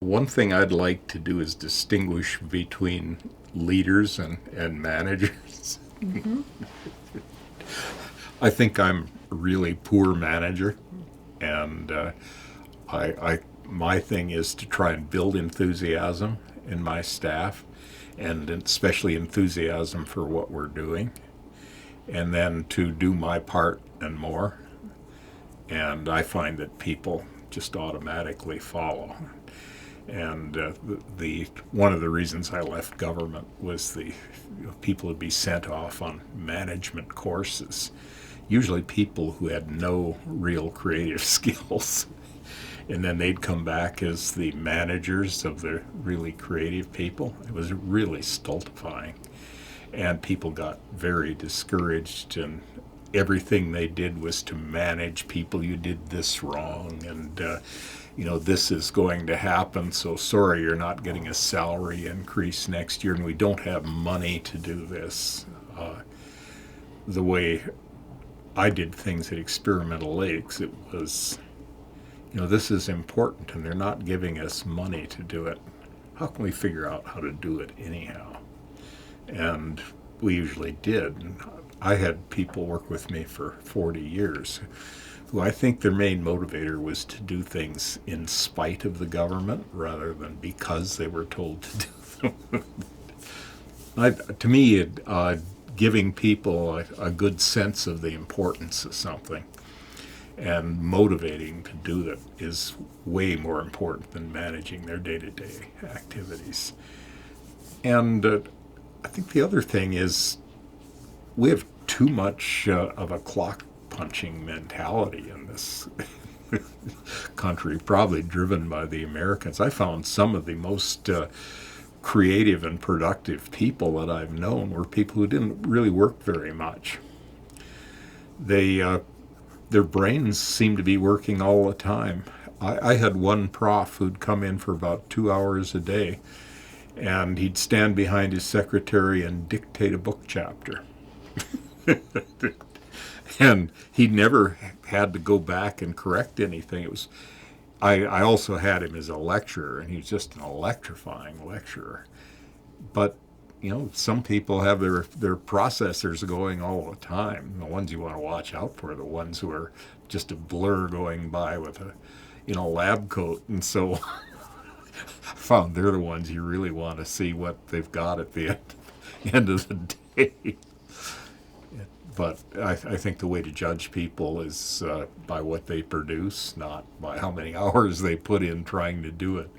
One thing I'd like to do is distinguish between leaders and managers. Mm-hmm. I think I'm a really poor manager, and my thing is to try and build enthusiasm in my staff, and especially enthusiasm for what we're doing, and then to do my part and more. And I find that people just automatically follow. And the one of the reasons I left government was the people would be sent off on management courses, usually people who had no real creative skills, and then they'd come back as the managers of the really creative people. It was really stultifying, and people got very discouraged, and everything they did was to manage people. You did this wrong, and this is going to happen, so sorry you're not getting a salary increase next year, and we don't have money to do this. The way I did things at Experimental Lakes, it was, this is important, and they're not giving us money to do it. How can we figure out how to do it anyhow? And we usually did. And I had people work with me for 40 years who I think their main motivator was to do things in spite of the government rather than because they were told to do them. To me, giving people a good sense of the importance of something and motivating to do it is way more important than managing their day-to-day activities. And I think the other thing is we have too much of a clock punching mentality in this country, probably driven by the Americans. I found some of the most creative and productive people that I've known were people who didn't really work very much. Their brains seemed to be working all the time. I had one prof who'd come in for about 2 hours a day, and he'd stand behind his secretary and dictate a book chapter. And he never had to go back and correct anything. It was I also had him as a lecturer, and he was just an electrifying lecturer. But some people have their processors going all the time. The ones you want to watch out for are the ones who are just a blur going by with a lab coat. And so I found they're the ones you really want to see what they've got at the end of the day. But I think the way to judge people is by what they produce, not by how many hours they put in trying to do it.